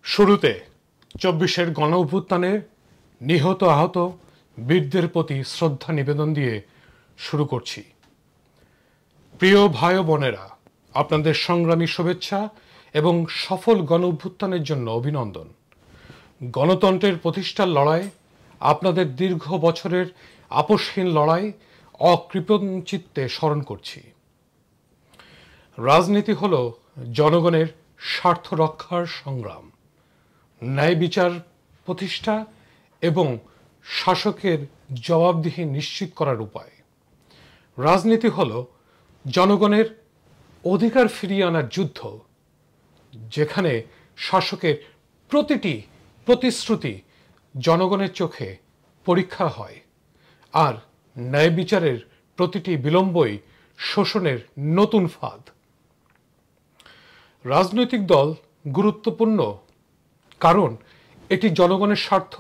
শুরুতে ২৪-এর গণঅভ্যুত্থানে নিহত আহত বীরদের প্রতি শ্রদ্ধা নিবেদন দিয়ে শুরু করছি। প্রিয় ভাই ও বোনেরা, আপনাদের সংগ্রামী শুভেচ্ছা এবং সফল গণঅভ্যুত্থানের জন্য অভিনন্দন। গণতন্ত্রের প্রতিষ্ঠার লড়াই, আপনাদের দীর্ঘ বছরের আপোষহীন লড়াই অকৃপণ চিত্তে স্মরণ করছি। রাজনীতি হল জনগণের স্বার্থ রক্ষার সংগ্রাম, ন্যায় বিচার প্রতিষ্ঠা এবং শাসকের জবাবদিহি নিশ্চিত করার উপায়। রাজনীতি হল জনগণের অধিকার ফিরিয়ে আনার যুদ্ধ, যেখানে শাসকের প্রতিটি প্রতিশ্রুতি জনগণের চোখে পরীক্ষা হয় আর ন্যায় বিচারের প্রতিটি বিলম্বই শোষণের নতুন ফাঁদ। রাজনৈতিক দল গুরুত্বপূর্ণ কারণ এটি জনগণের স্বার্থ,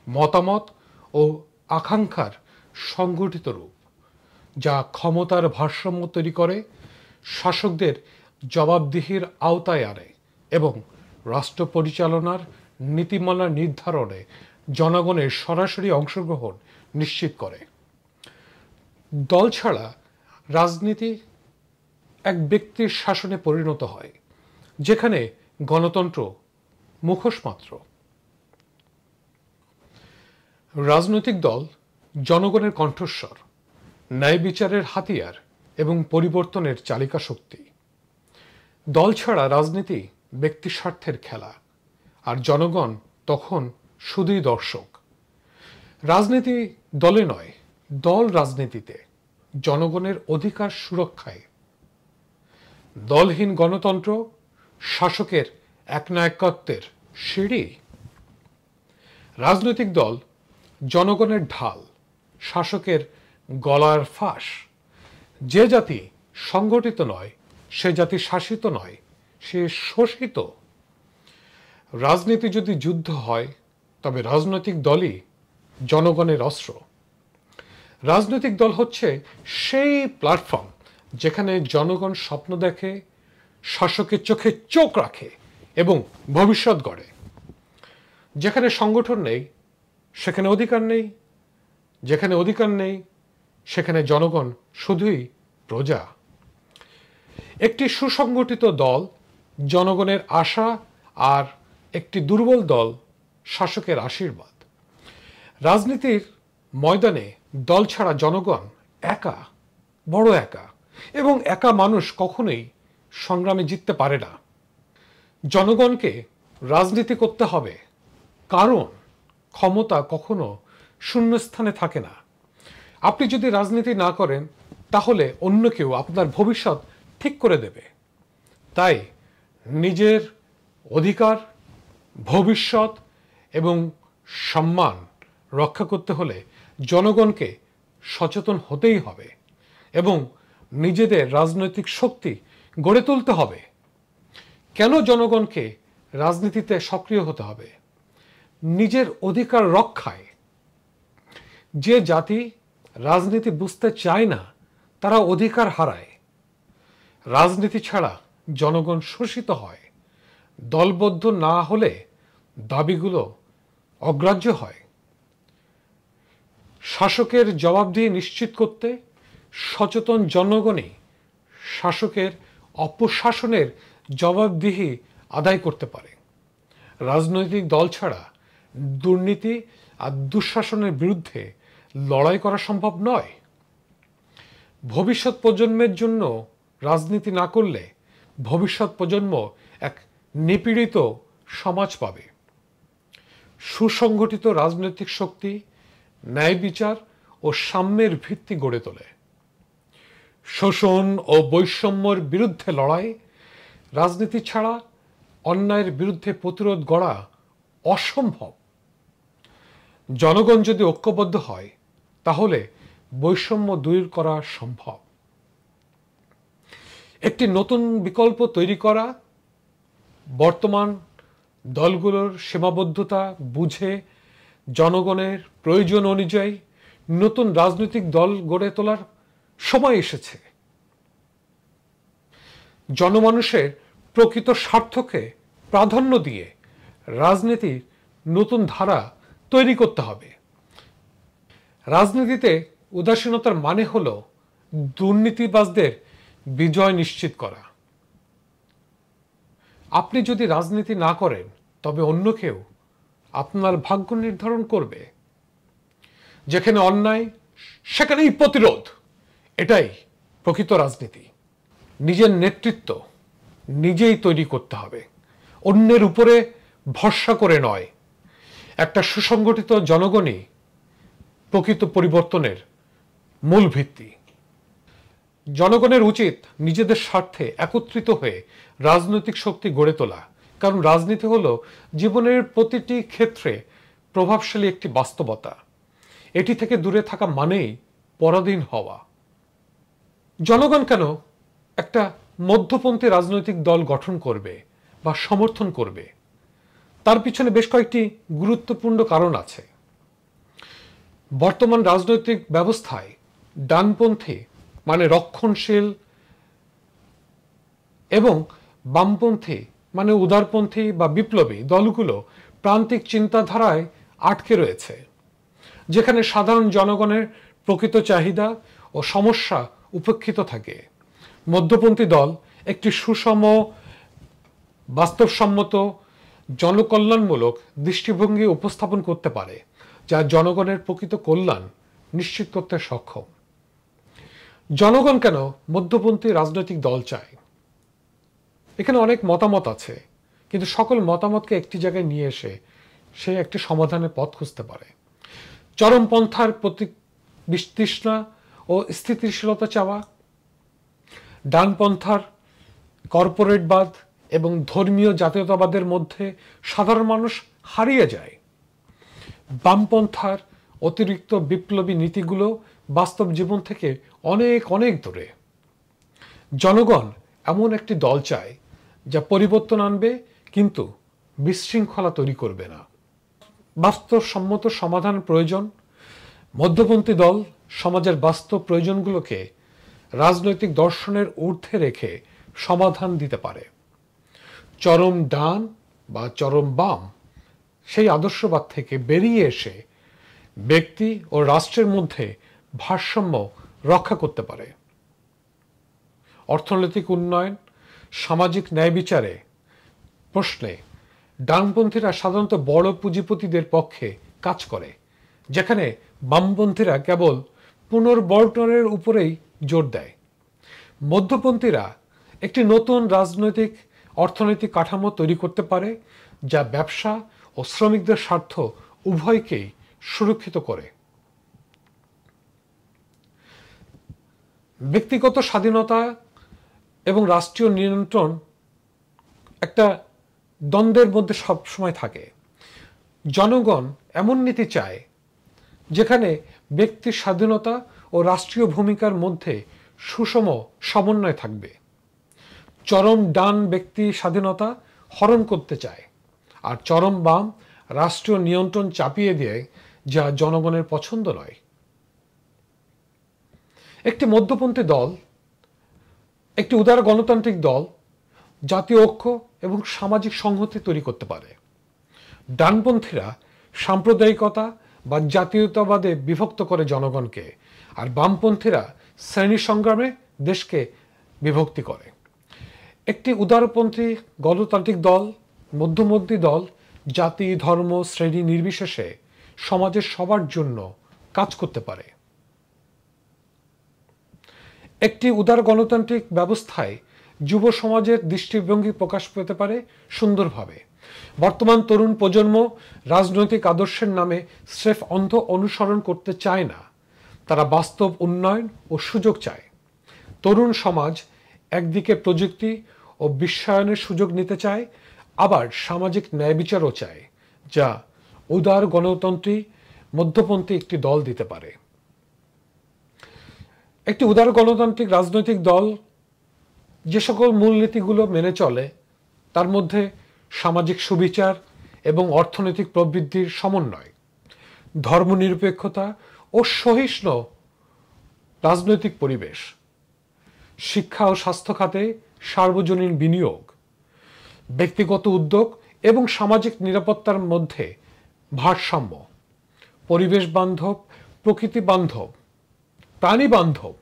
মতামত ও আকাঙ্ক্ষার সংগঠিত রূপ, যা ক্ষমতার ভারসাম্য তৈরি করে, শাসকদের জবাবদিহির আওতায় আনে এবং রাষ্ট্র পরিচালনার নীতিমালা নির্ধারণে জনগণের সরাসরি অংশগ্রহণ নিশ্চিত করে। দল ছাড়া রাজনীতি এক ব্যক্তির শাসনে পরিণত হয়, যেখানে গণতন্ত্র মুখোশ মাত্র। রাজনৈতিক দল জনগণের কণ্ঠস্বর, ন্যায় বিচারের হাতিয়ার এবং পরিবর্তনের চালিকা শক্তি। দল ছাড়া রাজনীতি ব্যক্তি স্বার্থের খেলা, আর জনগণ তখন শুধুই দর্শক। রাজনীতি দলে নয়, দল রাজনীতিতে, জনগণের অধিকার সুরক্ষায়। দলহীন গণতন্ত্র শাসকের একনায়কত্বের সিঁড়ি। রাজনৈতিক দল জনগণের ঢাল, শাসকের গলার ফাঁস। যে জাতি সংগঠিত নয় সে জাতি শাসিত নয়, সে শোষিত। রাজনীতি যদি যুদ্ধ হয়, তবে রাজনৈতিক দলই জনগণের অস্ত্র। রাজনৈতিক দল হচ্ছে সেই প্ল্যাটফর্ম যেখানে জনগণ স্বপ্ন দেখে, শাসকের চোখে চোখ রাখে এবং ভবিষ্যৎ গড়ে। যেখানে সংগঠন নেই সেখানে অধিকার নেই, যেখানে অধিকার নেই সেখানে জনগণ শুধুই প্রজা। একটি সুসংগঠিত দল জনগণের আশা, আর একটি দুর্বল দল শাসকের আশীর্বাদ। রাজনীতির ময়দানে দল ছাড়া জনগণ একা, বড় একা, এবং একা মানুষ কখনোই সংগ্রামে জিততে পারে না। জনগণকে রাজনীতি করতে হবে, কারণ ক্ষমতা কখনো শূন্যস্থানে থাকে না। আপনি যদি রাজনীতি না করেন, তাহলে অন্য কেউ আপনার ভবিষ্যৎ ঠিক করে দেবে। তাই নিজের অধিকার, ভবিষ্যৎ এবং সম্মান রক্ষা করতে হলে জনগণকে সচেতন হতেই হবে এবং নিজেদের রাজনৈতিক শক্তি গড়ে তুলতে হবে। কেন জনগণকে রাজনীতিতে সক্রিয় হতে হবে? নিজের অধিকার রক্ষায়। যে জাতি রাজনীতি বুঝতে চায় না, তারা অধিকার হারায়। রাজনীতি ছাড়া জনগণ শোষিত হয়। দলবদ্ধ না হলে দাবিগুলো অগ্রাহ্য হয়। শাসকের জবাবদিহি নিশ্চিত করতে সচেতন জনগণই শাসকের অপশাসনের জবাবদিহি আদায় করতে পারে। রাজনৈতিক দল ছাড়া দুর্নীতি আর দুঃশাসনের বিরুদ্ধে লড়াই করা সম্ভব নয়। ভবিষ্যৎ প্রজন্মের জন্য রাজনীতি না করলে ভবিষ্যৎ প্রজন্ম এক নিপীড়িত সমাজ পাবে। সুসংগঠিত রাজনৈতিক শক্তি ন্যায় বিচার ও সাম্যের ভিত্তি গড়ে তোলে। শোষণ ও বৈষম্যের বিরুদ্ধে লড়াই, রাজনীতি ছাড়া অন্যায়ের বিরুদ্ধে প্রতিরোধ গড়া অসম্ভব। জনগণ যদি ঐক্যবদ্ধ হয়, তাহলে বৈষম্য দূর করা সম্ভব। একটি নতুন বিকল্প তৈরি করা, বর্তমান দলগুলোর সীমাবদ্ধতা বুঝে জনগণের প্রয়োজন অনুযায়ী নতুন রাজনৈতিক দল গড়ে তোলার সময় এসেছে। জনমানুষের প্রকৃত স্বার্থকে প্রাধান্য দিয়ে রাজনীতির নতুন ধারা তৈরি করতে হবে। রাজনীতিতে উদাসীনতার মানে হলো দুর্নীতিবাজদের বিজয় নিশ্চিত করা। আপনি যদি রাজনীতি না করেন তবে অন্য কেউ আপনার ভাগ্য নির্ধারণ করবে। যেখানে অন্যায় সেখানেই প্রতিরোধ, এটাই প্রকৃত রাজনীতি। নিজের নেতৃত্ব নিজেই তৈরি করতে হবে, অন্যের উপরে ভরসা করে নয়। একটা সুসংগঠিত জনগণই প্রকৃত পরিবর্তনের মূল ভিত্তি। জনগণের উচিত নিজেদের স্বার্থে একত্রিত হয়ে রাজনৈতিক শক্তি গড়ে তোলা, কারণ রাজনীতি হলো জীবনের প্রতিটি ক্ষেত্রে প্রভাবশালী একটি বাস্তবতা। এটি থেকে দূরে থাকা মানেই পরাধীন হওয়া। জনগণ কেন একটা মধ্যপন্থী রাজনৈতিক দল গঠন করবে বা সমর্থন করবে? তার পিছনে বেশ কয়েকটি গুরুত্বপূর্ণ কারণ আছে। বর্তমান রাজনৈতিক ব্যবস্থায় ডানপন্থী মানে রক্ষণশীল এবং বামপন্থী মানে উদারপন্থী বা বিপ্লবী দলগুলো প্রান্তিক চিন্তাধারায় আটকে রয়েছে, যেখানে সাধারণ জনগণের প্রকৃত চাহিদা ও সমস্যা উপেক্ষিত থাকে। মধ্যপন্থী দল একটি সুষম, বাস্তবসম্মত, জনকল্যাণমূলক দৃষ্টিভঙ্গি উপস্থাপন করতে পারে, যা জনগণের প্রকৃত কল্যাণ নিশ্চিত করতে সক্ষম। জনগণ কেন মধ্যপন্থী রাজনৈতিক দল চায়? এখানে অনেক মতামত আছে, কিন্তু সকল মতামতকে একটি জায়গায় নিয়ে এসে সে একটি সমাধানের পথ খুঁজতে পারে। চরমপন্থার প্রতি বিতৃষ্ণা ও স্থিতিশীলতা চাওয়া, ডানপন্থার কর্পোরেটবাদ এবং ধর্মীয় জাতীয়তাবাদের মধ্যে সাধারণ মানুষ হারিয়ে যায়। বামপন্থার অতিরিক্ত বিপ্লবী নীতিগুলো বাস্তব জীবন থেকে অনেক অনেক দূরে। জনগণ এমন একটি দল চায় যা পরিবর্তন আনবে কিন্তু বিশৃঙ্খলা তৈরি করবে না। বাস্তবসম্মত সমাধান প্রয়োজন। মধ্যপন্থী দল সমাজের বাস্তব প্রয়োজনগুলোকে রাজনৈতিক দর্শনের ঊর্ধ্বে রেখে সমাধান দিতে পারে। চরম ডান বা চরম বাম সেই আদর্শবাদ থেকে বেরিয়ে এসে ব্যক্তি ও রাষ্ট্রের মধ্যে ভারসাম্য রক্ষা করতে পারে। অর্থনৈতিক উন্নয়ন, সামাজিক ন্যায় বিচারে প্রশ্নে ডানপন্থীরা সাধারণত বড় পুঁজিপতিদের পক্ষে কাজ করে, যেখানে বামপন্থীরা কেবল পুনর্বন্টনের উপরেই জোর দেয়। মধ্যপন্থীরা একটি নতুন রাজনৈতিক অর্থনৈতিক কাঠামো তৈরি করতে পারে, যা ব্যবসা ও শ্রমিকদের স্বার্থ উভয়কেই সুরক্ষিত করে। ব্যক্তিগত স্বাধীনতা এবং রাষ্ট্রীয় নিয়ন্ত্রণ একটা দ্বন্দ্বের মধ্যে সবসময় থাকে। জনগণ এমন নীতি চায় যেখানে ব্যক্তির স্বাধীনতা ও রাষ্ট্রীয় ভূমিকার মধ্যে সুষম সমন্বয় থাকবে। চরম ডান ব্যক্তি স্বাধীনতা হরণ করতে চায়, আর চরম বাম রাষ্ট্রীয় নিয়ন্ত্রণ চাপিয়ে দেয়, যা জনগণের পছন্দ নয়। একটি মধ্যপন্থী দল, একটি উদার গণতান্ত্রিক দল জাতীয় ঐক্য এবং সামাজিক সংহতি তৈরি করতে পারে। ডানপন্থীরা সাম্প্রদায়িকতা বা জাতীয়তাবাদে বিভক্ত করে জনগণকে, আর বামপন্থীরা শ্রেণী সংগ্রামে দেশকে বিভক্তি করে। একটি উদারপন্থী গণতান্ত্রিক দল, মধ্যপন্থী দল জাতি, ধর্ম, শ্রেণী নির্বিশেষে সমাজের সবার জন্য কাজ করতে পারে। একটি উদার গণতান্ত্রিক ব্যবস্থায় যুব সমাজের দৃষ্টিভঙ্গি প্রকাশ পেতে পারে সুন্দরভাবে। বর্তমান তরুণ প্রজন্ম রাজনৈতিক আদর্শের নামে স্রেফ অন্ধ অনুসরণ করতে চায় না, তারা বাস্তব উন্নয়ন ও সুযোগ চায়। তরুণ সমাজ একদিকে প্রযুক্তি ও বিশ্বায়নের সুযোগ নিতে চায়, আবার সামাজিক ন্যায় বিচারও চায়, যা উদার গণতন্ত্রী মধ্যপন্থী একটি দল দিতে পারে। একটি উদার গণতান্ত্রিক রাজনৈতিক দল যে সকল মূলনীতিগুলো মেনে চলে তার মধ্যে সামাজিক সুবিচার এবং অর্থনৈতিক প্রবৃদ্ধির সমন্বয়, ধর্মনিরপেক্ষতা ও সহিষ্ণু রাজনৈতিক পরিবেশ, শিক্ষা ও স্বাস্থ্য খাতে সার্বজনীন বিনিয়োগ, ব্যক্তিগত উদ্যোগ এবং সামাজিক নিরাপত্তার মধ্যে ভারসাম্য, পরিবেশ বান্ধব, প্রকৃতি বান্ধব, প্রাণী বান্ধব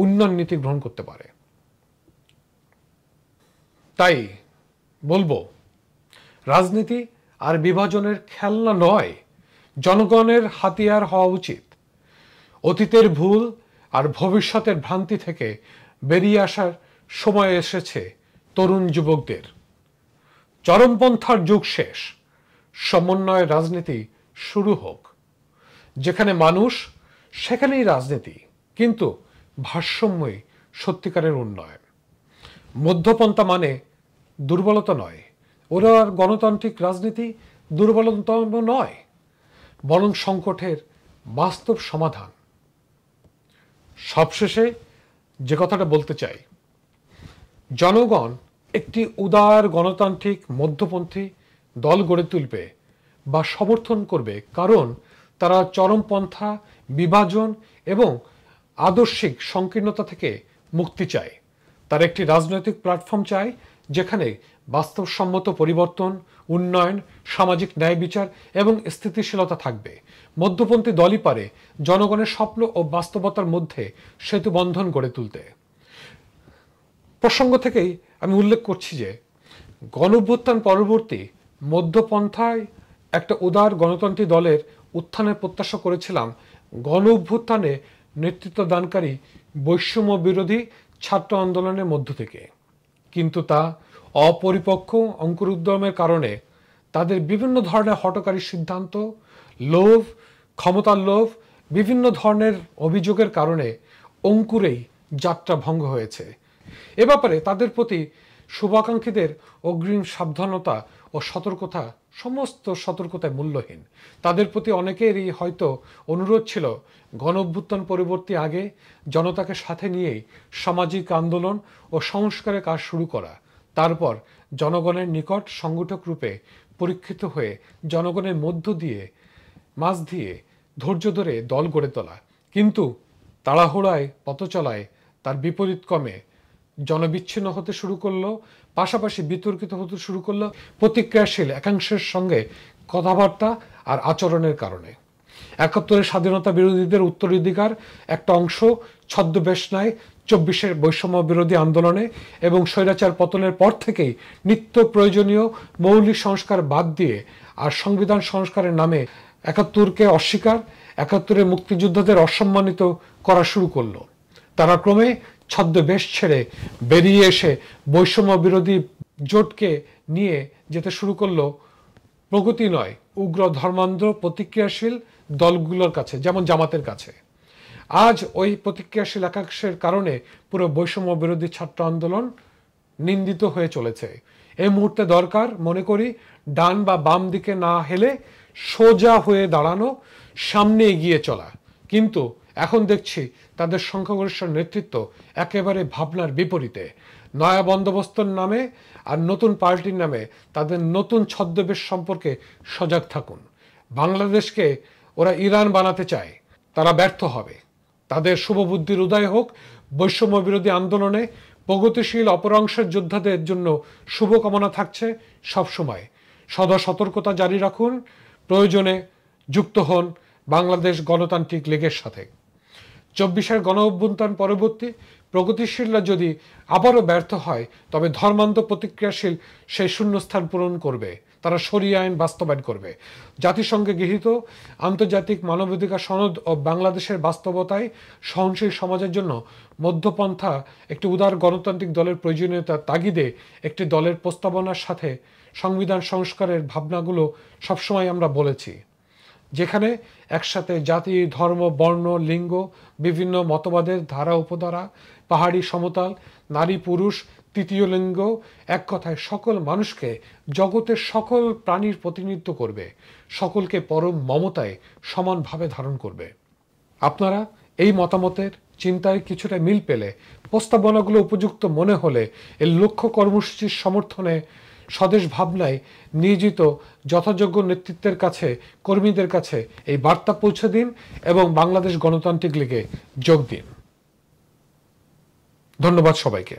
উন্নয়ন নীতি গ্রহণ করতে পারে। তাই বলবো, রাজনীতি আর বিভাজনের খেলনা নয়, জনগণের হাতিয়ার হওয়া উচিত। অতীতের ভুল আর ভবিষ্যতের ভ্রান্তি থেকে বেরিয়ে আসার সময় এসেছে তরুণ যুবকদের। চরমপন্থার যুগ শেষ, সমন্বয়ের রাজনীতি শুরু হোক। যেখানে মানুষ সেখানেই রাজনীতি, কিন্তু ভারসাম্যই সত্যিকারের উন্নয়ন। মধ্যপন্থা মানে দুর্বলতা নয়, ওরা গণতান্ত্রিক রাজনীতি দুর্বলতা নয়, বরং সংকটের বাস্তব সমাধান। সবশেষে যে কথাটা বলতে চাই, জনগণ একটি উদার গণতান্ত্রিক মধ্যপন্থী দল গড়ে তুলবে বা সমর্থন করবে, কারণ তারা চরমপন্থা, বিভাজন এবং আদর্শিক সংকীর্ণতা থেকে মুক্তি চায়। তারা একটি রাজনৈতিক প্ল্যাটফর্ম চায় যেখানে বাস্তবসম্মত পরিবর্তন, উন্নয়ন, সামাজিক ন্যায় বিচার এবং স্থিতিশীলতা থাকবে। মধ্যপন্থী দলই পারে জনগণের স্বপ্ন ও বাস্তবতার মধ্যে সেতু বন্ধন গড়ে তুলতে। প্রসঙ্গ থেকেই আমি উল্লেখ করছি যে গণঅভ্যুত্থান পরবর্তী মধ্যপন্থায় একটা উদার গণতান্ত্রিক দলের উত্থানের প্রত্যাশা করেছিলাম গণঅভ্যুত্থানে নেতৃত্ব দানকারী বৈষম্য বিরোধী ছাত্র আন্দোলনের মধ্য থেকে, কিন্তু তা অপরিপক্ক অঙ্কুরোদ্গমের কারণে, তাদের বিভিন্ন ধরনের হঠকারী সিদ্ধান্ত, লোভ, ক্ষমতার লোভ, বিভিন্ন ধরনের অভিযোগের কারণে অঙ্কুরেই যাত্রা ভঙ্গ হয়েছে। এ ব্যাপারে তাদের প্রতি শুভাকাঙ্ক্ষীদের অগ্রিম সাবধানতা ও সতর্কতা, সমস্ত সতর্কতায় মূল্যহীন। তাদের প্রতি অনেকেরই হয়তো অনুরোধ ছিল গণঅভ্যুত্থান পরবর্তী আগে জনতাকে সাথে নিয়েই সামাজিক আন্দোলন ও সংস্কারের কাজ শুরু করা, তারপর জনগণের নিকট সংগঠক রূপে পরীক্ষিত হয়ে জনগণের মধ্য দিয়ে, মাঝ দিয়ে ধৈর্য ধরে দল গড়ে তোলা। কিন্তু তাড়াহুড়ায় পথ চলায় তার বিপরীত ক্রমে জনবিচ্ছিন্ন হতে শুরু করলো, পাশাপাশি বিতর্কিত হতে শুরু করলো প্রতিক্রিয়াশীল একাংশের সঙ্গে কথাবার্তা আর আচরণের কারণে। ৭১-এর স্বাধীনতা বিরোধীদের উত্তরাধিকার একটা অংশ ছদ্মবেশ নেয় ২৪-এর বৈষম্য বিরোধী আন্দোলনে, এবং স্বৈরাচার পতনের পর থেকেই নিত্য প্রয়োজনীয় মৌলিক সংস্কার বাদ দিয়ে আর সংবিধান সংস্কারের নামে ৭১-কে অস্বীকার, ৭১-এর মুক্তিযোদ্ধাদের অসম্মানিত করা শুরু করলো। তারা ক্রমে ছদ্মবেশ ছেড়ে বেরিয়ে এসে বৈষম্য বিরোধী জোটকে নিয়ে যেতে শুরু করলো প্রগতি নয়, উগ্র ধর্মান্ধ প্রতিক্রিয়াশীল দলগুলোর কাছে, যেমন জামাতের কাছে। আজ ওই প্রতিক্রিয়াশীল একাংশের কারণে পুরো বৈষম্য বিরোধী ছাত্র আন্দোলন নিন্দিত হয়ে চলেছে। এই মুহূর্তে দরকার, মনে করি, ডান বা বাম দিকে না হেলে সোজা হয়ে দাঁড়ানো, সামনে এগিয়ে চলা। কিন্তু এখন দেখছি তাদের সংখ্যাগরিষ্ঠ নেতৃত্ব একেবারে ভাবনার বিপরীতে। নয়া বন্দোবস্তর নামে আর নতুন পার্টির নামে তাদের নতুন ছদ্মবেশ সম্পর্কে সজাগ থাকুন। বাংলাদেশকে ওরা ইরান বানাতে চায়, তারা ব্যর্থ হবে। তাদের শুভবুদ্ধির উদয় হোক। বৈষম্য বিরোধী আন্দোলনে প্রগতিশীল অপরাংশের যোদ্ধাদের জন্য শুভকামনা থাকছে সবসময়। সদা সতর্কতা জারি রাখুন, প্রয়োজনে যুক্ত হন বাংলাদেশ গণতান্ত্রিক লীগের সাথে। ২৪-এর গণঅভ্যুত্থান পরবর্তী প্রগতিশীলরা যদি আবারও ব্যর্থ হয়, তবে ধর্মান্ধ প্রতিক্রিয়াশীল সেই শূন্যস্থান পূরণ করবে। তারা শরিয়া আইন বাস্তবায়ন করবে। জাতিসংঘে গৃহীত আন্তর্জাতিক মানবাধিকার সনদ ও বাংলাদেশের বাস্তবতায় সহনশীল সমাজের জন্য মধ্যপন্থা একটি উদার গণতান্ত্রিক দলের প্রয়োজনীয়তার তাগিদে একটি দলের প্রস্তাবনার সাথে সংবিধান সংস্কারের ভাবনাগুলো সবসময় আমরা বলেছি, যেখানে একসাথে জাতি, ধর্ম, বর্ণ, লিঙ্গ, বিভিন্ন মতবাদের ধারা উপধারা, পাহাড়ি সমতল, নারী পুরুষ, তৃতীয় লিঙ্গ, এক কথায় সকল মানুষকে জগতের সকল প্রাণীর প্রতিনিধিত্ব করবে, সকলকে পরম মমতায় সমানভাবে ধারণ করবে। আপনারা এই মতামতের চিন্তায় কিছুটা মিল পেলে, প্রস্তাবনাগুলো উপযুক্ত মনে হলে এই লক্ষ্য কর্মসূচির সমর্থনে স্বদেশ ভাবনায় নিয়োজিত যথাযোগ্য নেতৃত্বের কাছে, কর্মীদের কাছে এই বার্তা পৌঁছে দিন এবং বাংলাদেশ গণতান্ত্রিক লীগে যোগ দিন। ধন্যবাদ সবাইকে।